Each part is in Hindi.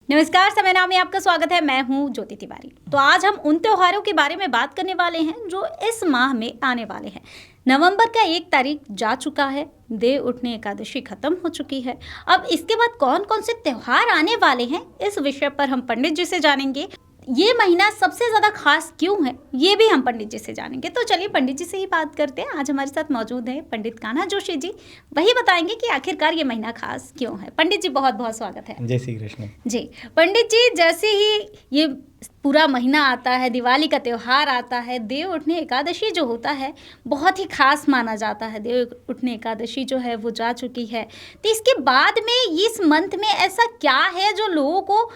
नमस्कार, समय नाम में आपका स्वागत है। मैं हूं ज्योति तिवारी। तो आज हम उन त्योहारों के बारे में बात करने वाले हैं जो इस माह में आने वाले हैं। नवंबर का 1 तारीख जा चुका है, देव उठनी एकादशी खत्म हो चुकी है। अब इसके बाद कौन कौन से त्योहार आने वाले हैं, इस विषय पर हम पंडित जी से जानेंगे। ये महीना सबसे ज़्यादा खास क्यों है, ये भी हम पंडित जी से जानेंगे। तो चलिए पंडित जी से ही बात करते हैं। आज हमारे साथ मौजूद हैं पंडित कान्हा जोशी जी। वही बताएंगे कि आखिरकार ये महीना खास क्यों है। पंडित जी बहुत बहुत स्वागत है। जय श्री कृष्ण जी। पंडित जी, जैसे ही ये पूरा महीना आता है, दिवाली का त्यौहार आता है, देव उठनी एकादशी जो होता है बहुत ही खास माना जाता है। देव उठनी एकादशी जो है वो जा चुकी है। तो इसके बाद में इस मंथ में ऐसा क्या है जो लोगों को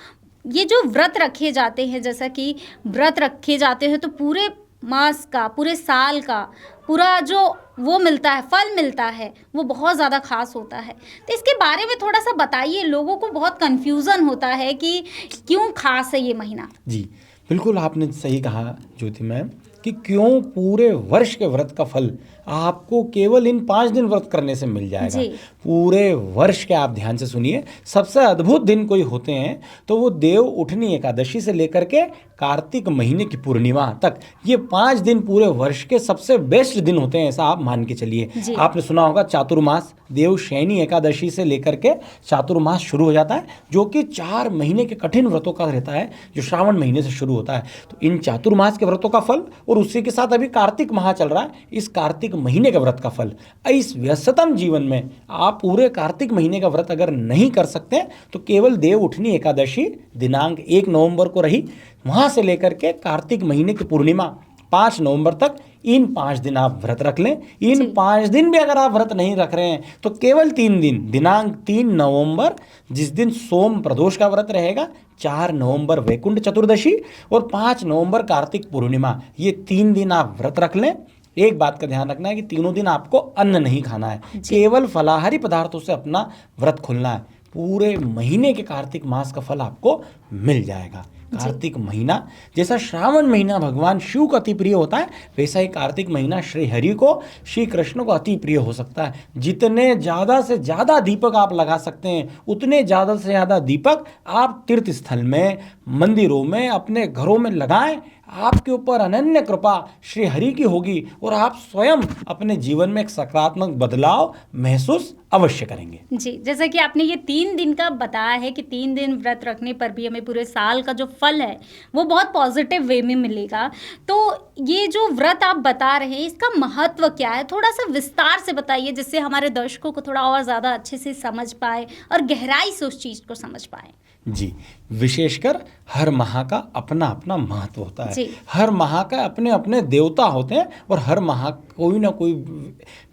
ये जो व्रत रखे जाते हैं, जैसा कि व्रत रखे जाते हैं तो पूरे मास का, पूरे साल का पूरा जो वो मिलता है, फल मिलता है, वो बहुत ज़्यादा खास होता है। तो इसके बारे में थोड़ा सा बताइए। लोगों को बहुत कन्फ्यूज़न होता है कि क्यों खास है ये महीना। जी, बिल्कुल आपने सही कहा ज्योति मैम कि क्यों पूरे वर्ष के व्रत का फल आपको केवल इन 5 दिन व्रत करने से मिल जाएगा। जी। पूरे वर्ष के आप ध्यान से सुनिए, सबसे अद्भुत दिन कोई होते हैं तो वो देव उठनी एकादशी से लेकर के कार्तिक महीने की पूर्णिमा तक, ये 5 दिन पूरे वर्ष के सबसे बेस्ट दिन होते हैं, ऐसा आप मान के चलिए। आपने सुना होगा चातुर्मास, देव शयनी एकादशी से लेकर के चातुर्मास शुरू हो जाता है, जो कि 4 महीने के कठिन व्रतों का रहता है, जो श्रावण महीने से शुरू होता है। तो इन चातुर्मास के व्रतों का फल और उसी के साथ अभी कार्तिक माह चल रहा है, इस कार्तिक महीने का व्रत का फल। इस व्यस्ततम जीवन में आप पूरे कार्तिक महीने का व्रत अगर नहीं कर सकते तो केवल देव उठनी एकादशी दिनांक 1 नवंबर को रही, वहां से लेकर के कार्तिक महीने की पूर्णिमा 5 नवंबर तक, इन 5 दिन आप व्रत रख लें। इन 5 दिन भी अगर आप व्रत नहीं रख रहे हैं तो केवल 3 दिन, दिनांक 3 नवंबर जिस दिन सोम प्रदोष का व्रत रहेगा, 4 नवंबर वैकुंठ चतुर्दशी और 5 नवंबर कार्तिक पूर्णिमा, ये 3 दिन आप व्रत रख लें। एक बात का ध्यान रखना है कि तीनों दिन आपको अन्न नहीं खाना है, केवल फलाहारी पदार्थों से अपना व्रत खोलना है। पूरे महीने के कार्तिक मास का फल आपको मिल जाएगा। कार्तिक महीना जैसा श्रावण महीना भगवान शिव को अति प्रिय होता है, वैसा ही कार्तिक महीना श्री हरि को, श्री कृष्ण को अति प्रिय हो सकता है। जितने ज़्यादा से ज़्यादा दीपक आप लगा सकते हैं, उतने ज़्यादा से ज़्यादा दीपक आप तीर्थ स्थल में, मंदिरों में, अपने घरों में लगाएं। आपके ऊपर अनन्य कृपा श्री हरि की होगी और आप स्वयं अपने जीवन में एक सकारात्मक बदलाव महसूस अवश्य करेंगे। जी, जैसा कि आपने ये 3 दिन का बताया है कि 3 दिन व्रत रखने पर भी हमें पूरे साल का जो फल है वो बहुत पॉजिटिव वे में मिलेगा। तो ये जो व्रत आप बता रहे हैं, इसका महत्व क्या है, थोड़ा सा विस्तार से बताइए, जिससे हमारे दर्शकों को थोड़ा और ज़्यादा अच्छे से समझ पाए और गहराई से उस चीज़ को समझ पाए। जी, विशेषकर हर माह का अपना अपना महत्व होता है। हर माह का अपने अपने देवता होते हैं और हर माह कोई ना कोई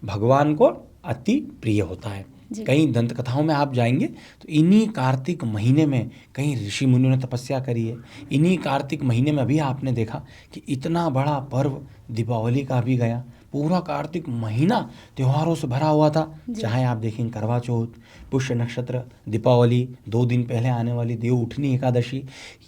भगवान को अति प्रिय होता है। कई दंत कथाओं में आप जाएंगे तो इन्हीं कार्तिक महीने में कई ऋषि मुनियों ने तपस्या करी है। इन्हीं कार्तिक महीने में अभी आपने देखा कि इतना बड़ा पर्व दीपावली का भी गया। पूरा कार्तिक महीना त्योहारों से भरा हुआ था। चाहे आप देखें करवा चौथ, पुष्य नक्षत्र, दीपावली, 2 दिन पहले आने वाली देव उठनी एकादशी,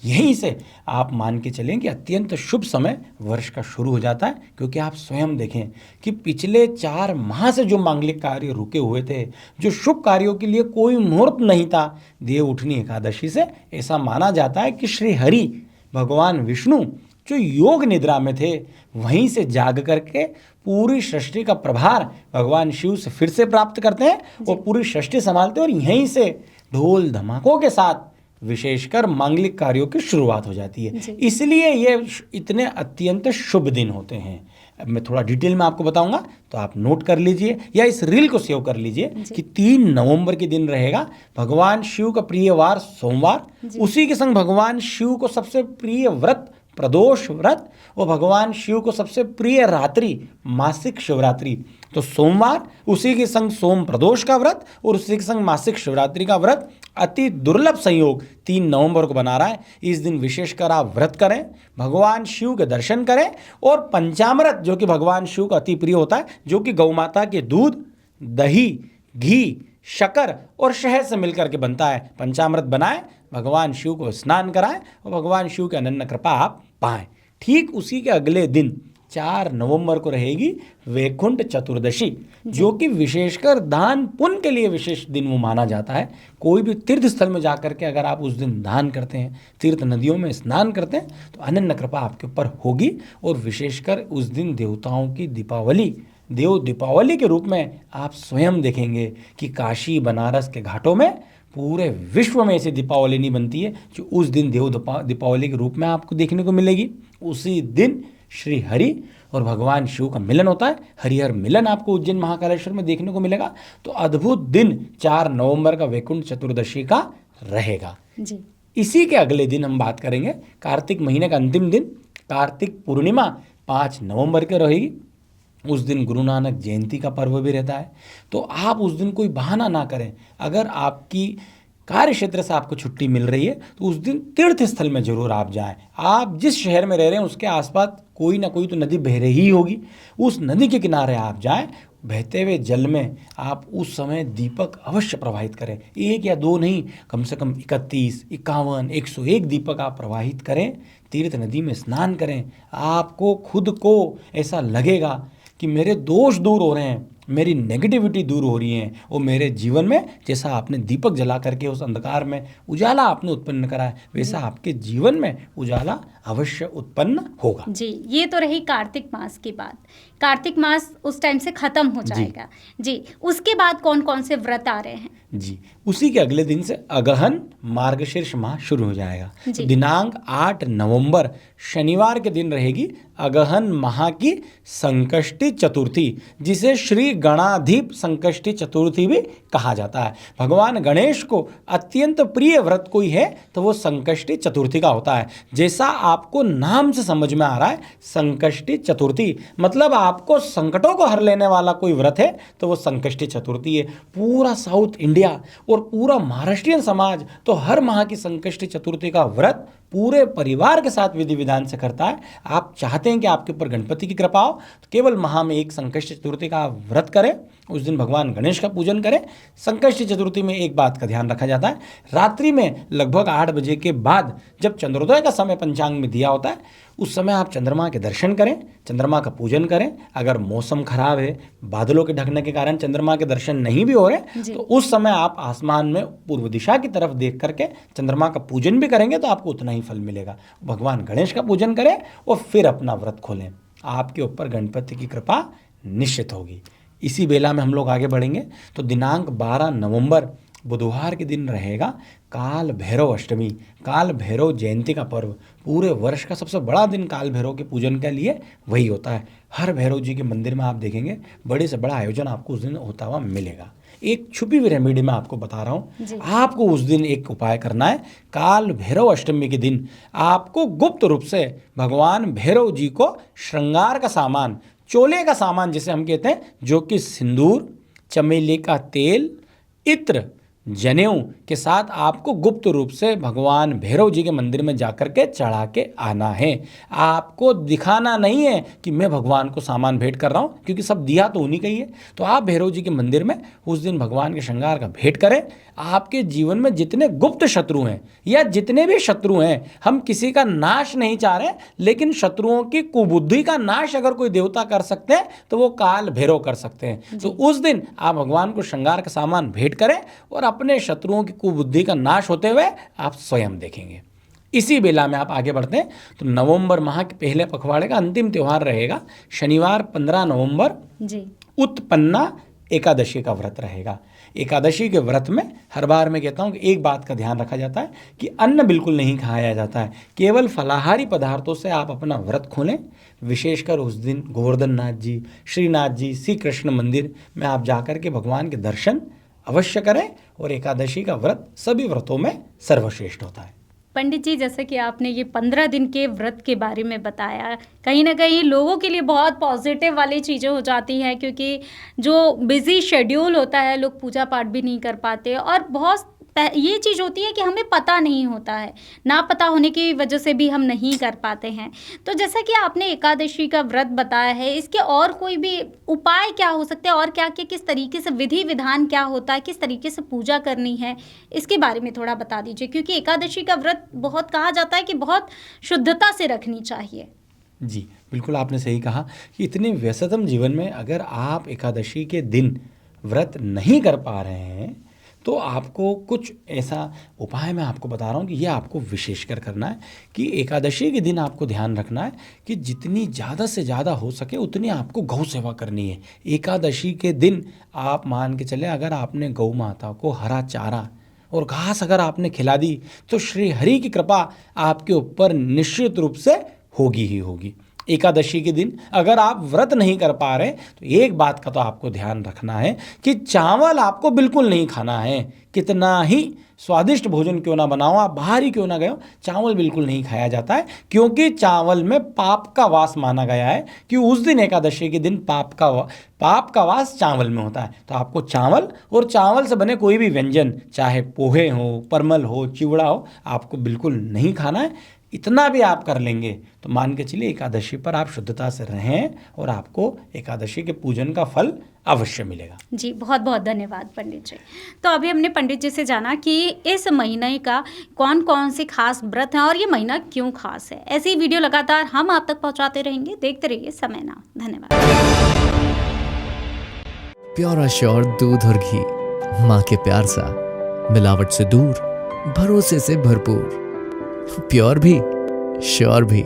यहीं से आप मान के चलें कि अत्यंत शुभ समय वर्ष का शुरू हो जाता है। क्योंकि आप स्वयं देखें कि पिछले 4 माह से जो मांगलिक कार्य रुके हुए थे, जो शुभ कार्यों के लिए कोई मुहूर्त नहीं था, देव उठनी एकादशी से ऐसा माना जाता है कि श्री हरि भगवान विष्णु जो योग निद्रा में थे, वहीं से जाग करके पूरी सृष्टि का प्रभार भगवान शिव से फिर से प्राप्त करते हैं और पूरी सृष्टि संभालते हैं और यहीं से ढोल धमाकों के साथ विशेषकर मांगलिक कार्यों की शुरुआत हो जाती है। इसलिए ये इतने अत्यंत शुभ दिन होते हैं। अब मैं थोड़ा डिटेल में आपको बताऊंगा, तो आप नोट कर लीजिए या इस रील को सेव कर लीजिए कि 3 नवंबर के दिन रहेगा भगवान शिव का प्रिय वार सोमवार, उसी के संग भगवान शिव को सबसे प्रिय व्रत प्रदोष व्रत और भगवान शिव को सबसे प्रिय रात्रि मासिक शिवरात्रि। तो सोमवार, उसी के संग सोम प्रदोष का व्रत और उसी के संग मासिक शिवरात्रि का व्रत अति दुर्लभ संयोग 3 नवंबर को बना रहा है। इस दिन विशेषकर आप व्रत करें, भगवान शिव के दर्शन करें और पंचामृत जो कि भगवान शिव का अति प्रिय होता है, जो कि गौ माता के दूध, दही, घी, शक्कर और शहद से मिलकर के बनता है, पंचामृत बनाएं, भगवान शिव को स्नान कराएं और भगवान शिव के अनन्य कृपा आप पाएं। ठीक उसी के अगले दिन 4 नवंबर को रहेगी वैकुंठ चतुर्दशी, जो कि विशेषकर दान पुण्य के लिए विशेष दिन वो माना जाता है। कोई भी तीर्थ स्थल में जाकर के अगर आप उस दिन दान करते हैं, तीर्थ नदियों में स्नान करते हैं, तो अनन्य कृपा आपके ऊपर होगी। और विशेषकर उस दिन देवताओं की दीपावली के रूप में आप स्वयं देखेंगे कि काशी बनारस के घाटों में पूरे विश्व में ऐसी दीपावली नहीं बनती है जो उस दिन दीपावली के रूप में आपको देखने को मिलेगी। उसी दिन श्री हरि और भगवान शिव का मिलन होता है। हरिहर मिलन आपको उज्जैन महाकालेश्वर में देखने को मिलेगा। तो अद्भुत दिन 4 नवंबर का वैकुंठ चतुर्दशी का रहेगा जी। इसी के अगले दिन हम बात करेंगे कार्तिक महीने का अंतिम दिन, कार्तिक पूर्णिमा 5 नवंबर के रहेगी। उस दिन गुरु नानक जयंती का पर्व भी रहता है। तो आप उस दिन कोई बहाना ना करें। अगर आपकी कार्य क्षेत्र से आपको छुट्टी मिल रही है तो उस दिन तीर्थ स्थल में जरूर आप जाएं। आप जिस शहर में रह रहे हैं उसके आसपास कोई ना कोई तो नदी बह रही होगी, उस नदी के किनारे आप जाएं। बहते हुए जल में आप उस समय दीपक अवश्य प्रवाहित करें। 1 या 2 नहीं, कम से कम 31, 51, 101 दीपक आप प्रवाहित करें। तीर्थ नदी में स्नान करें। आपको खुद को ऐसा लगेगा कि मेरे दोष दूर हो रहे हैं, मेरी नेगेटिविटी दूर हो रही है, और मेरे जीवन में जैसा आपने दीपक जला करके उस अंधकार में उजाला आपने उत्पन्न करा है, वैसा आपके जीवन में उजाला अवश्य उत्पन्न होगा। जी, ये तो रही कार्तिक मास की बात। कार्तिक मास उस टाइम से खत्म हो जाएगा। जी, उसके बाद कौन कौन से व्रत आ रहे हैं? जी, उसी के अगले दिन से अगहन मार्गशीर्ष माह शुरू हो जाएगा। दिनांक 8 नवंबर शनिवार के दिन रहेगी अगहन माह की संकष्टी चतुर्थी, जिसे श्री गणाधिप संकष्टी चतुर्थी भी कहा जाता है। भगवान गणेश को अत्यंत प्रिय व्रत कोई है तो वो संकष्टी चतुर्थी का होता है। जैसा आपको नाम से समझ में आ रहा है, संकष्टी चतुर्थी मतलब आपको संकटों को हर लेने वाला कोई व्रत है तो वो संकष्टी चतुर्थी है। पूरा साउथ इंडिया और पूरा महाराष्ट्रियन समाज तो हर माह की संकष्टी चतुर्थी का व्रत पूरे परिवार के साथ विधि विधान से करता है। आप चाहते हैं कि आपके ऊपर गणपति की कृपा हो तो केवल माह में एक संकष्टी चतुर्थी का व्रत करें। उस दिन भगवान गणेश का पूजन करें। संकष्टी चतुर्थी में एक बात का ध्यान रखा जाता है, रात्रि में लगभग 8 बजे के बाद जब चंद्रोदय का समय पंचांग में दिया होता है, उस समय आप चंद्रमा के दर्शन करें, चंद्रमा का पूजन करें। अगर मौसम खराब है, बादलों के ढकने के कारण चंद्रमा के दर्शन नहीं भी हो रहे, तो उस समय आप आसमान में पूर्व दिशा की तरफ देख करके चंद्रमा का पूजन भी करेंगे तो आपको उतना ही फल मिलेगा। भगवान गणेश का पूजन करें और फिर अपना व्रत खोलें। आपके ऊपर गणपति की कृपा निश्चित होगी। इसी बेला में हम लोग आगे बढ़ेंगे तो दिनांक 12 नवंबर बुधवार के दिन रहेगा काल भैरव अष्टमी, काल भैरव जयंती का पर्व। पूरे वर्ष का सबसे बड़ा दिन काल भैरव के पूजन के लिए वही होता है। हर भैरव जी के मंदिर में आप देखेंगे बड़े से बड़ा आयोजन आपको उस दिन होता हुआ मिलेगा। एक छुपी हुई रेमेडी मैं आपको बता रहा हूँ। आपको उस दिन एक उपाय करना है। काल भैरव अष्टमी के दिन आपको गुप्त रूप से भगवान भैरव जी को श्रृंगार का सामान, चोले का सामान जिसे हम कहते हैं, जो कि सिंदूर, चमेली का तेल, इत्र, जनेऊ के साथ आपको गुप्त रूप से भगवान भैरव जी के मंदिर में जाकर के चढ़ा के आना है। आपको दिखाना नहीं है कि मैं भगवान को सामान भेंट कर रहा हूँ, क्योंकि सब दिया तो उन्हीं का ही है। तो आप भैरव जी के मंदिर में उस दिन भगवान के श्रृंगार का भेंट करें। आपके जीवन में जितने गुप्त शत्रु हैं या जितने भी शत्रु हैं, हम किसी का नाश नहीं चाह रहे, लेकिन शत्रुओं की कुबुद्धि का नाश अगर कोई देवता कर सकते हैं तो वो काल भैरव कर सकते हैं। तो उस दिन आप भगवान को श्रृंगार का सामान भेंट करें और अपने शत्रुओं की कुबुद्धि का नाश होते हुए आप स्वयं देखेंगे। इसी बेला में आप आगे बढ़ते हैं तो नवंबर माह के पहले पखवाड़े का अंतिम त्यौहार रहेगा शनिवार 15 नवंबर उत्पन्ना एकादशी का व्रत रहेगा। एकादशी के व्रत में हर बार मैं कहता हूँ कि एक बात का ध्यान रखा जाता है कि अन्न बिल्कुल नहीं खाया जाता है, केवल फलाहारी पदार्थों से आप अपना व्रत खोलें। विशेषकर उस दिन गोवर्धन नाथ जी, श्रीनाथ जी, श्री कृष्ण मंदिर में आप जाकर के भगवान के दर्शन अवश्य करें। और एकादशी का व्रत सभी व्रतों में सर्वश्रेष्ठ होता है। पंडित जी, जैसे कि आपने ये 15 दिन के व्रत के बारे में बताया, कहीं ना कहीं लोगों के लिए बहुत पॉजिटिव वाली चीज़ें हो जाती हैं, क्योंकि जो बिज़ी शेड्यूल होता है, लोग पूजा पाठ भी नहीं कर पाते, और बहुत ये चीज़ होती है कि हमें पता नहीं होता है, ना पता होने की वजह से भी हम नहीं कर पाते हैं। तो जैसा कि आपने एकादशी का व्रत बताया है, इसके और कोई भी उपाय क्या हो सकते हैं, और क्या क्या किस तरीके से विधि विधान क्या होता है, किस तरीके से पूजा करनी है, इसके बारे में थोड़ा बता दीजिए, क्योंकि एकादशी का व्रत बहुत कहा जाता है कि बहुत शुद्धता से रखनी चाहिए। जी, बिल्कुल आपने सही कहा कि इतने व्यस्ततम जीवन में अगर आप एकादशी के दिन व्रत नहीं कर पा रहे हैं, तो आपको कुछ ऐसा उपाय मैं आपको बता रहा हूँ कि ये आपको विशेषकर करना है कि एकादशी के दिन आपको ध्यान रखना है कि जितनी ज़्यादा से ज़्यादा हो सके उतनी आपको गौ सेवा करनी है। एकादशी के दिन आप मान के चलें, अगर आपने गौ माता को हरा चारा और घास अगर आपने खिला दी तो श्री हरि की कृपा आपके ऊपर निश्चित रूप से होगी ही होगी। एकादशी के दिन अगर आप व्रत नहीं कर पा रहे तो एक बात का तो आपको ध्यान रखना है कि चावल आपको बिल्कुल नहीं खाना है। कितना ही स्वादिष्ट भोजन क्यों ना बनाओ, आप बाहर ही क्यों ना गए हो, चावल बिल्कुल नहीं खाया जाता है, क्योंकि चावल में पाप का वास माना गया है कि उस दिन एकादशी के दिन पाप का वास चावल में होता है। तो आपको चावल और चावल से बने कोई भी व्यंजन, चाहे पोहे हो, परमल हो, चिवड़ा हो, आपको बिल्कुल नहीं खाना है। इतना भी आप कर लेंगे तो मान के चलिए एकादशी पर आप शुद्धता से रहें और आपको एकादशी के पूजन का फल अवश्य मिलेगा। जी, बहुत बहुत धन्यवाद पंडित जी। तो अभी हमने पंडित जी से जाना कि इस महीने का कौन कौन से खास व्रत हैं और ये महीना क्यों खास है। ऐसी वीडियो लगातार हम आप तक पहुंचाते रहेंगे। देखते रहिए समय नाउ। धन्यवाद। प्योर अश्योर दूध और घी, माँ के प्यार सा, मिलावट से दूर, भरोसे से भरपूर, प्योर भी श्योर भी।